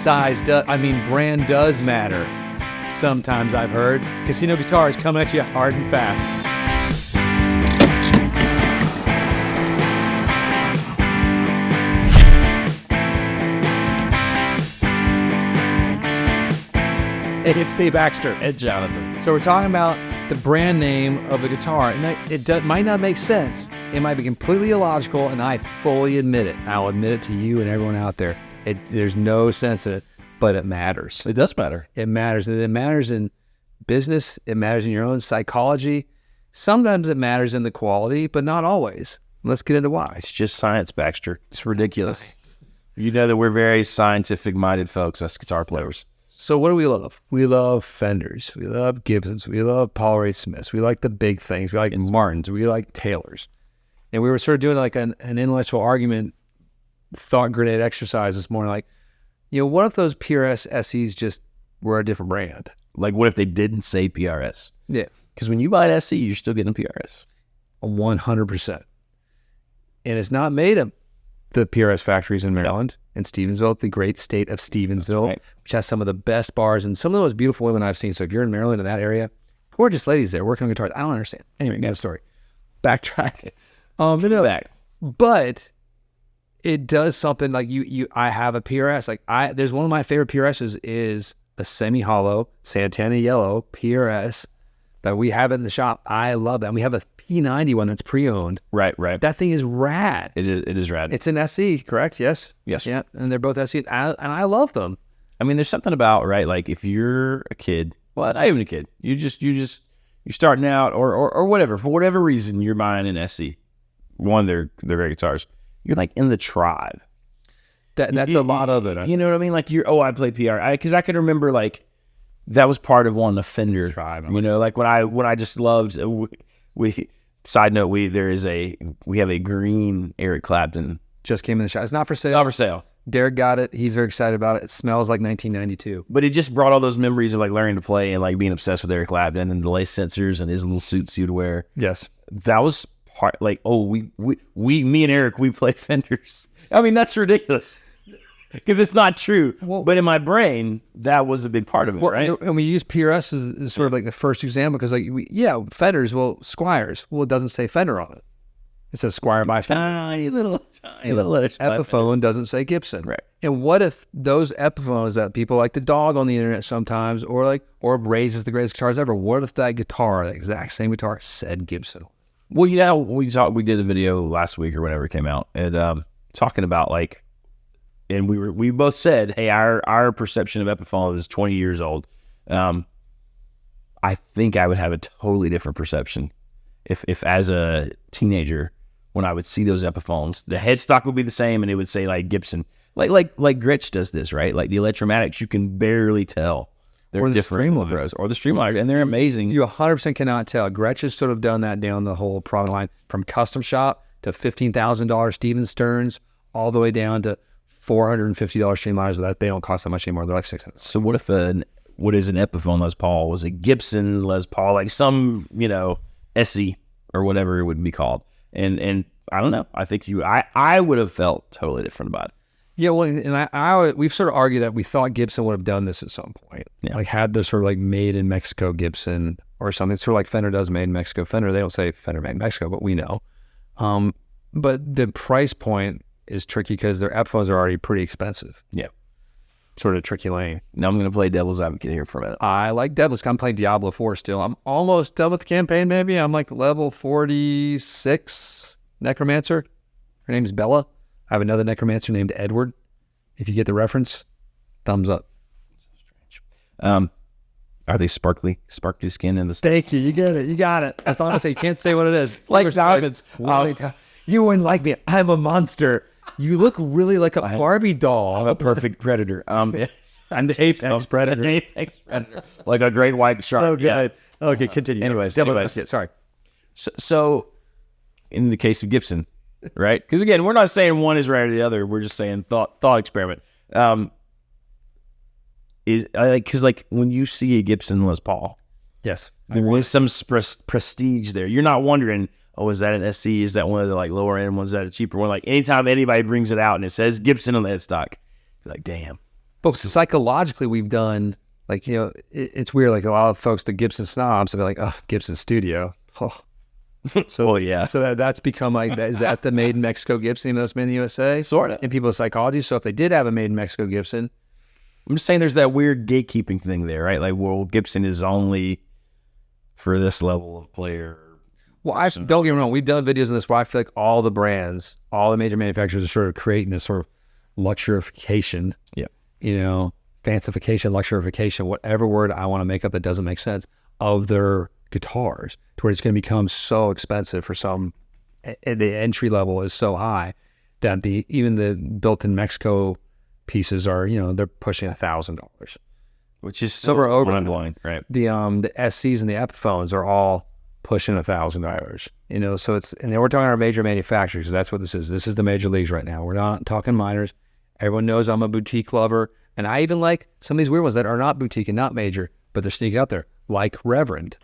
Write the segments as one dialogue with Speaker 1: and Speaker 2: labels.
Speaker 1: brand does matter. Sometimes I've heard. Casino Guitars coming at you hard and fast. It's me, Baxter
Speaker 2: and Jonathan.
Speaker 1: So we're talking about the brand name of the guitar, and it might not make sense. It might be completely illogical, and I fully admit it. I'll admit it to you and everyone out there. There's no sense in it, but it matters.
Speaker 2: It does matter.
Speaker 1: It matters, and it matters in business. It matters in your own psychology. Sometimes it matters in the quality, but not always. Let's get into why.
Speaker 2: It's just science, Baxter. It's ridiculous.
Speaker 1: Science.
Speaker 2: You know that we're very scientific-minded folks as guitar players.
Speaker 1: So what do we love? We love Fenders. We love Gibsons. We love Paul Ray Smiths. We like the big things. We like Martins. We like Taylors. And we were sort of doing like an intellectual argument, thought grenade exercise this morning. Like, what if those PRS SEs just were a different brand?
Speaker 2: Like, what if they didn't say PRS?
Speaker 1: Yeah.
Speaker 2: Because when you buy an SE, you're still getting a PRS.
Speaker 1: 100%. And it's not made of the PRS factories in Maryland and Stevensville, the great state of Stevensville,
Speaker 2: right,
Speaker 1: which has some of the best bars and some of the most beautiful women I've seen. So if you're in Maryland in that area, gorgeous ladies there working on guitars. I don't understand. Anyway, got a story. Backtrack. But it does something like I have a PRS. Like there's one of my favorite PRSs is a semi-hollow Santana yellow PRS that we have in the shop. I love that. And we have a P90 one that's pre-owned.
Speaker 2: Right.
Speaker 1: That thing is rad.
Speaker 2: It is rad.
Speaker 1: It's an SE, correct? Yes. Yeah, and they're both SE, and I love them.
Speaker 2: I mean, there's something about, right, like if you're a kid, well, not even a kid, you're starting out or whatever, for whatever reason, you're buying an SE, one of their great guitars. You're like in the tribe.
Speaker 1: That's a lot of it.
Speaker 2: You know what I mean? Like I play PR. Because I can remember like that was part of one Fender tribe. Like when I just loved side note, we have a green Eric Clapton.
Speaker 1: Just came in the shop. It's not for sale.
Speaker 2: It's not for sale.
Speaker 1: Derek got it. He's very excited about it. It smells like 1992.
Speaker 2: But it just brought all those memories of like learning to play and like being obsessed with Eric Clapton and the lace sensors and his little suits he would wear.
Speaker 1: Yes.
Speaker 2: That was part like, me and Eric, we play Fenders. I mean, that's ridiculous. Because it's not true. Well, but in my brain, that was a big part of it, right?
Speaker 1: And we use PRS as sort of like the first example because, Fenders, Squires. Well, it doesn't say Fender on it. It says Squire by Fender.
Speaker 2: Tiny little letters.
Speaker 1: Epiphone doesn't say Gibson.
Speaker 2: Right.
Speaker 1: And what if those Epiphones that people like to dog on the internet sometimes, or raises the greatest guitars ever, what if that guitar, the exact same guitar, said Gibson?
Speaker 2: Well, we did a video last week or whenever it came out, and talking about like, and we both said, hey, our perception of Epiphone is 20 years old. I think I would have a totally different perception if as a teenager, when I would see those Epiphones, the headstock would be the same, and it would say like Gibson, like Gretsch does this, right? Like the Electromatics, you can barely tell. They're different Streamliners, or the Streamliners, and they're amazing.
Speaker 1: You 100% cannot tell. Gretsch has sort of done that down the whole product line, from custom shop to $15,000 Stevens Stearns, all the way down to $450 Streamliners. That they don't cost that much anymore. They're like $600.
Speaker 2: So what if what is an Epiphone Les Paul was a Gibson Les Paul, like some SE or whatever it would be called, and I don't know. I think I would have felt totally different about it.
Speaker 1: Yeah, well, and we've sort of argued that we thought Gibson would have done this at some point, like had this sort of like made in Mexico Gibson or something. It's sort of like Fender does made in Mexico. Fender, they don't say Fender made in Mexico, but we know. But the price point is tricky because their Epiphones are already pretty expensive. Yeah. Sort of tricky lane.
Speaker 2: Now I'm going to play devil's advocate here for a minute.
Speaker 1: I like devil's. I'm playing Diablo 4 still. I'm almost done with the campaign, maybe. I'm like level 46 Necromancer. Her name's Bella. I have another Necromancer named Edward. If you get the reference, thumbs up.
Speaker 2: So strange. Are they sparkly skin in the...
Speaker 1: Thank you. You get it. You got it. That's all I say. You can't say what it is. It's
Speaker 2: like diamonds.
Speaker 1: You wouldn't like me. I'm a monster. You look really like a Barbie doll.
Speaker 2: I'm a perfect predator.
Speaker 1: Yes. I'm the apex predator.
Speaker 2: Apex predator. Like a great white shark.
Speaker 1: So good. Yeah. Okay, continue.
Speaker 2: Anyways.
Speaker 1: Sorry.
Speaker 2: So, in the case of Gibson, right? Because again, we're not saying one is right or the other. We're just saying thought experiment. Because when you see a Gibson Les Paul,
Speaker 1: yes,
Speaker 2: there is some prestige there. You're not wondering, oh, is that an SC? Is that one of the like lower end ones? Is that a cheaper one? Like anytime anybody brings it out and it says Gibson on the headstock, you're like, damn.
Speaker 1: But psychologically, we've done, like, it's weird. Like, a lot of folks, the Gibson snobs, have been like, oh, Gibson Studio. Oh. So,
Speaker 2: well, yeah.
Speaker 1: So that's become like, is that the made in Mexico Gibson, even though it's made in the USA?
Speaker 2: Sort of.
Speaker 1: In people's psychology. So if they did have a made in Mexico Gibson,
Speaker 2: I'm just saying there's that weird gatekeeping thing there, right? Like, well, Gibson is only for this level of player.
Speaker 1: Well, don't get me wrong. We've done videos on this where I feel like all the brands, all the major manufacturers are sort of creating this sort of luxurification, fancification, luxurification, whatever word I want to make up that doesn't make sense, of their guitars, to where it's going to become so expensive for some, the entry level is so high that even the built in Mexico pieces are, they're pushing $1,000,
Speaker 2: which is still mind-blowing, right?
Speaker 1: The SCs and the Epiphones are all pushing $1,000, so it's, and then we're talking our major manufacturers, because that's what this is. This is the major leagues right now. We're not talking minors. Everyone knows I'm a boutique lover, and I even like some of these weird ones that are not boutique and not major, but they're sneaking out there, like Reverend.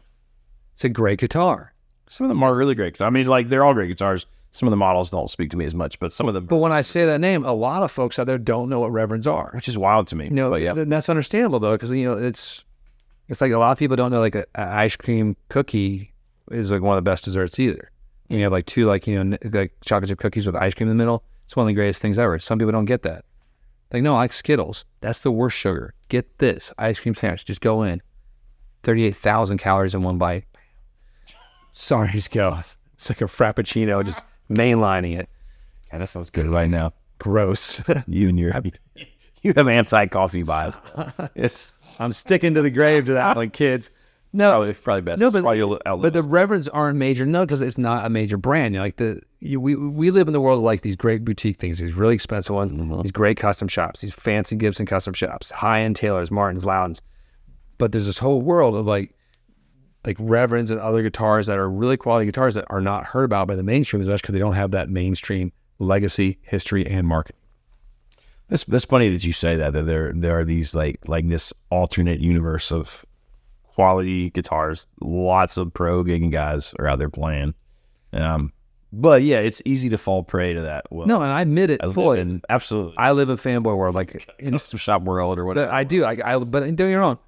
Speaker 1: It's a great guitar.
Speaker 2: Some of them are really great. I mean, like, they're all great guitars. Some of the models don't speak to me as much, but some of them.
Speaker 1: But when I say that name, a lot of folks out there don't know what Reverends are,
Speaker 2: which is wild to me. But yeah,
Speaker 1: and that's understandable though, because it's like a lot of people don't know, like, an ice cream cookie is like one of the best desserts either. You have like two, like, like chocolate chip cookies with ice cream in the middle. It's one of the greatest things ever. Some people don't get that. Like, no, I like Skittles. That's the worst sugar. Get this ice cream sandwich. Just go in. 38,000 calories in one bite. Sorry, just go. It's like a Frappuccino, just mainlining it.
Speaker 2: Yeah, that sounds good right now.
Speaker 1: Gross.
Speaker 2: You have anti-coffee bias.
Speaker 1: I'm sticking to the grave to that one, kids.
Speaker 2: No, probably best.
Speaker 1: No, but the Reverends aren't major. No, because it's not a major brand. We live in the world of like these great boutique things, these really expensive ones, these great custom shops, these fancy Gibson custom shops, high-end Taylors, Martins, Loudons. But there's this whole world of like Reverends and other guitars that are really quality guitars that are not heard about by the mainstream as much because they don't have that mainstream legacy, history, and marketing.
Speaker 2: That's funny that you say that there are these like this alternate universe of quality guitars. Lots of pro gigging guys are out there playing. But yeah, it's easy to fall prey to that. Well,
Speaker 1: no, and I admit it fully.
Speaker 2: Absolutely.
Speaker 1: I live in fanboy world, like
Speaker 2: in some shop world or whatever.
Speaker 1: I do. But don't get me wrong.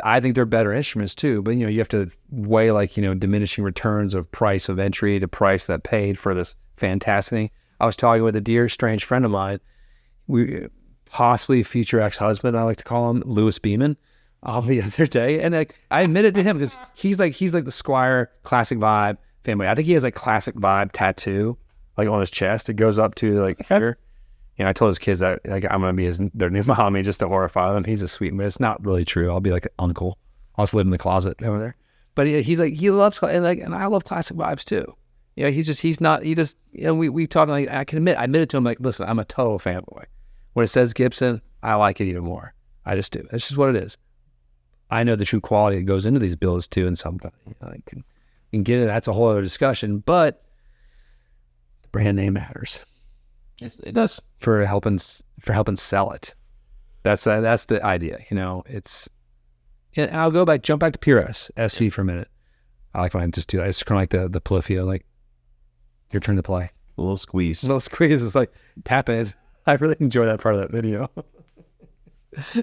Speaker 1: I think they're better instruments too. But you have to weigh diminishing returns of price of entry to price that paid for this fantastic thing. I was talking with a dear strange friend of mine. We possibly future ex-husband, I like to call him, Louis Beeman, the other day, and I admitted to him because he's like the Squire classic vibe fanboy. I think he has like classic vibe tattoo like on his chest. It goes up to like here. I told his kids that like I'm gonna be their new mommy just to horrify them. He's a sweet man. It's not really true. I'll be like an uncle. I'll just live in the closet over there. But he's like, he loves, and I love classic vibes too. We talk, like, I admitted to him, like, listen, I'm a total fanboy. When it says Gibson, I like it even more. I just do. That's just what it is. I know the true quality that goes into these builds too, and sometimes you can get it. That's a whole other discussion, but the brand name matters.
Speaker 2: It does
Speaker 1: for helping sell it. That's the idea. And I'll jump back to PRS SC for a minute. I like when I just do that. It's kind of like the Polyphia, like, your turn to play.
Speaker 2: A little squeeze.
Speaker 1: It's like tap in. I really enjoy that part of that video.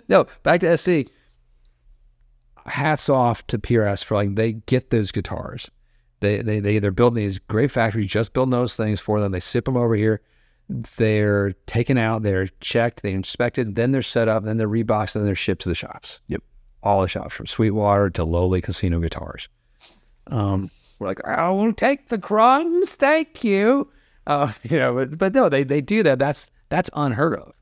Speaker 1: No, back to SC. Hats off to PRS for they get those guitars. They're building these great factories, just building those things for them. They ship them over here. They're taken out, they're checked, they're inspected, then they're set up, then they're reboxed, and then they're shipped to the shops.
Speaker 2: Yep.
Speaker 1: All the shops, from Sweetwater to lowly casino guitars. We're like, I will take the crumbs, thank you. But no, they do that. That's unheard of.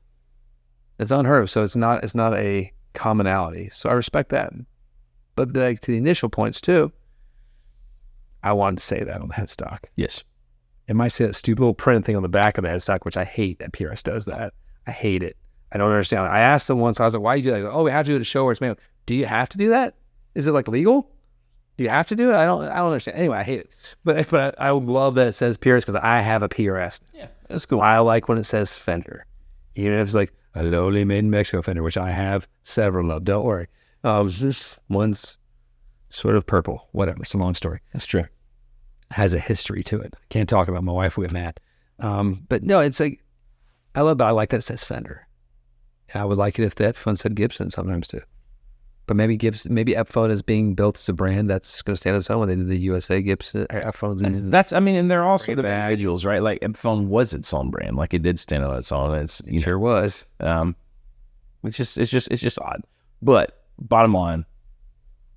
Speaker 1: It's unheard of. So it's not a commonality. So I respect that. But to the initial points too, I wanted to say that on the headstock.
Speaker 2: Yes.
Speaker 1: It might say that stupid little print thing on the back of the headstock, which I hate that PRS does that. I hate it. I don't understand. I asked them once, I was like, why do you do that? Oh, we have to do it to show where it's made. Do you have to do that? Is it legal? Do you have to do it? I don't understand. Anyway, I hate it. But I love that it says PRS because I have a PRS.
Speaker 2: Yeah, that's cool.
Speaker 1: I like when it says Fender. Even if it's like a lowly made in Mexico Fender, which I have several of. Don't worry. This one's sort of purple. Whatever. It's a long story.
Speaker 2: That's true.
Speaker 1: Has a history to it. Can't talk about my wife. We get mad. But no, it's like, I like that it says Fender. And I would like it if the Epiphone said Gibson sometimes too. But maybe Epiphone is being built as a brand that's going to stand on its own when they did the USA Gibson Epiphones.
Speaker 2: That's I mean, and they're all sort of individuals, right? Like Epiphone was its own brand, like it did stand on its own. And it
Speaker 1: sure was.
Speaker 2: It's just odd. But bottom line,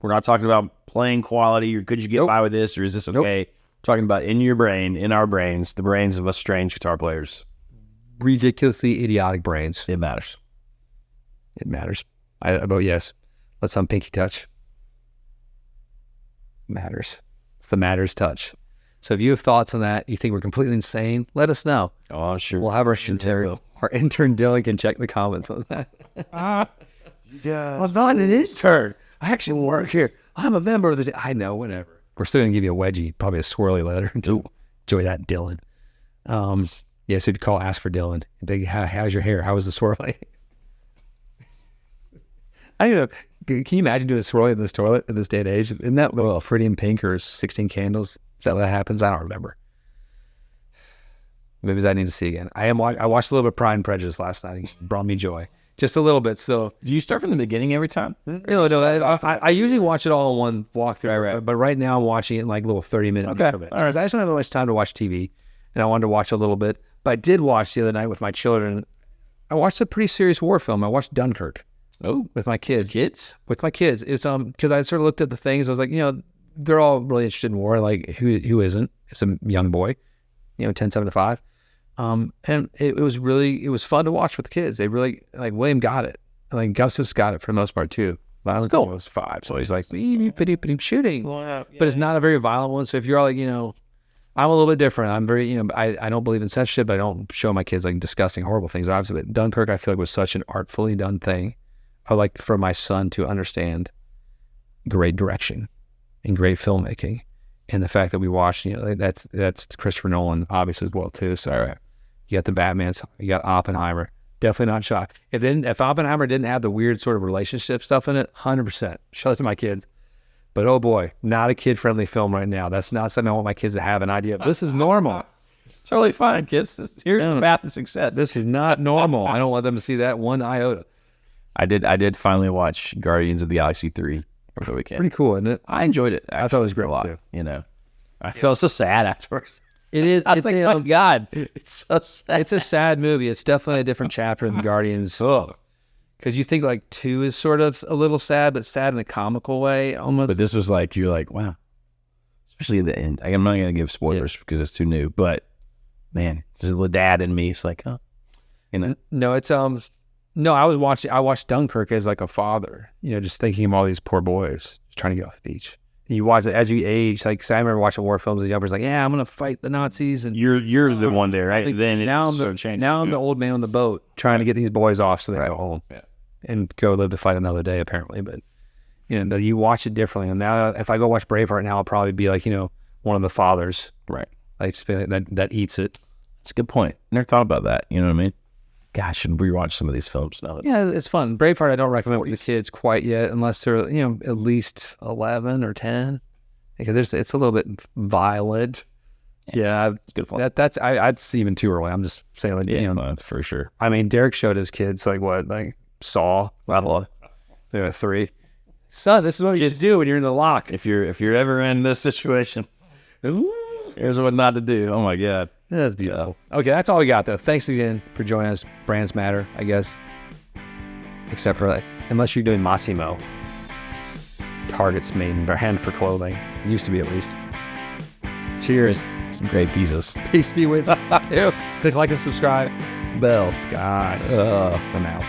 Speaker 2: we're not talking about playing quality or could you get by with this or is this okay? We're talking about in your brain, in our brains, the brains of us strange guitar players.
Speaker 1: Ridiculously idiotic brains.
Speaker 2: It matters.
Speaker 1: It matters. I vote yes. Let's on pinky touch. Matters. It's the matters touch. So if you have thoughts on that, you think we're completely insane, let us know.
Speaker 2: Oh, sure.
Speaker 1: We'll have our intern Dylan can check the comments on that.
Speaker 2: Yeah.
Speaker 1: I'm not an intern. I actually work here. I'm a member of the... I know, whatever. We're still going to give you a wedgie, probably a swirly letter. Enjoy that, Dylan. Yeah, so you'd call, ask for Dylan. Big, how's your hair? How was the swirly? I don't know. Can you imagine doing a swirly in this toilet in this day and age? Isn't that pretty in pink or 16 candles? Is that what happens? I don't remember. Movies I need to see again. I watched a little bit of Pride and Prejudice last night. It brought me joy. Just a little bit. So,
Speaker 2: do you start from the beginning every time?
Speaker 1: No. I usually watch it all in one walkthrough. Right. But right now I'm watching it in like little 30-minute increments. All right. I just don't have much time to watch TV, and I wanted to watch a little bit. But I did watch the other night with my children. I watched a pretty serious war film. I watched Dunkirk.
Speaker 2: Oh,
Speaker 1: with my kids.
Speaker 2: With
Speaker 1: my kids. It's because I sort of looked at the things. I was like, they're all really interested in war. Like who isn't? It's a young boy, 10, 7 to 5. And it was fun to watch with the kids. They really, like, William got it. Like Gus's got it for the most part too. Violent
Speaker 2: cool.
Speaker 1: Was 5, so he's like shooting, but it's not a very violent one. So if you're all like, I'm a little bit different. I'm very, I don't believe in such shit, but I don't show my kids like disgusting, horrible things. Obviously, but Dunkirk, I feel like was such an artfully done thing. I like for my son to understand great direction and great filmmaking, and the fact that we watched, that's Christopher Nolan obviously as well too. So you got the Batman, you got Oppenheimer. Definitely not shocked. If Oppenheimer didn't have the weird sort of relationship stuff in it, 100%. Show it to my kids. But oh boy, not a kid-friendly film right now. That's not something I want my kids to have an idea of. This is normal.
Speaker 2: Totally fine, kids. Here's the path to success.
Speaker 1: This is not normal. I don't want them to see that one iota.
Speaker 2: I did finally watch Guardians of the Galaxy 3 over the weekend.
Speaker 1: Pretty cool, isn't it?
Speaker 2: I enjoyed it.
Speaker 1: I thought it was great
Speaker 2: a lot.
Speaker 1: too.
Speaker 2: I felt so sad afterwards.
Speaker 1: It is.
Speaker 2: My God, it's so sad.
Speaker 1: It's a sad movie. It's definitely a different chapter in the Guardians. Because you think like 2 is sort of a little sad, but sad in a comical way almost.
Speaker 2: But this was like, you're like, wow. Especially at the end. I'm not going to give spoilers because it's too new. But man, there's the dad in me. It's like,
Speaker 1: No, it's No, I watched Dunkirk as like a father, just thinking of all these poor boys trying to get off the beach. And you watch it as you age, like, I remember watching war films as youngers, like, yeah, I'm going to fight the Nazis. And
Speaker 2: you're the one there, right? Then
Speaker 1: now I'm the old man on the boat trying to get these boys off so they go home and go live to fight another day, apparently. But, you watch it differently. And now if I go watch Braveheart now, I'll probably be like, one of the fathers.
Speaker 2: Right.
Speaker 1: Like, just feel like that eats it.
Speaker 2: That's a good point. Never thought about that. You know what I mean? Gosh, I should rewatch some of these films now.
Speaker 1: Yeah, it's fun. Braveheart, I don't recommend with the kids quite yet, unless they're at least 11 or 10, because it's a little bit violent. Yeah,
Speaker 2: it's good fun.
Speaker 1: I'd see even too early. I'm just saying, like,
Speaker 2: for sure.
Speaker 1: I mean, Derek showed his kids like Saw. They were 3. Son, this is what you should do when you're in the lock.
Speaker 2: If you're ever in this situation, here's what not to do. Oh my God.
Speaker 1: That's beautiful. Okay, that's all we got, though. Thanks again for joining us. Brands matter, I guess. Except for, unless you're doing Massimo. Target's main brand for clothing. It used to be, at least. Cheers.
Speaker 2: Some great pieces.
Speaker 1: Peace be with you. Click like and subscribe.
Speaker 2: Bell.
Speaker 1: God. I'm out.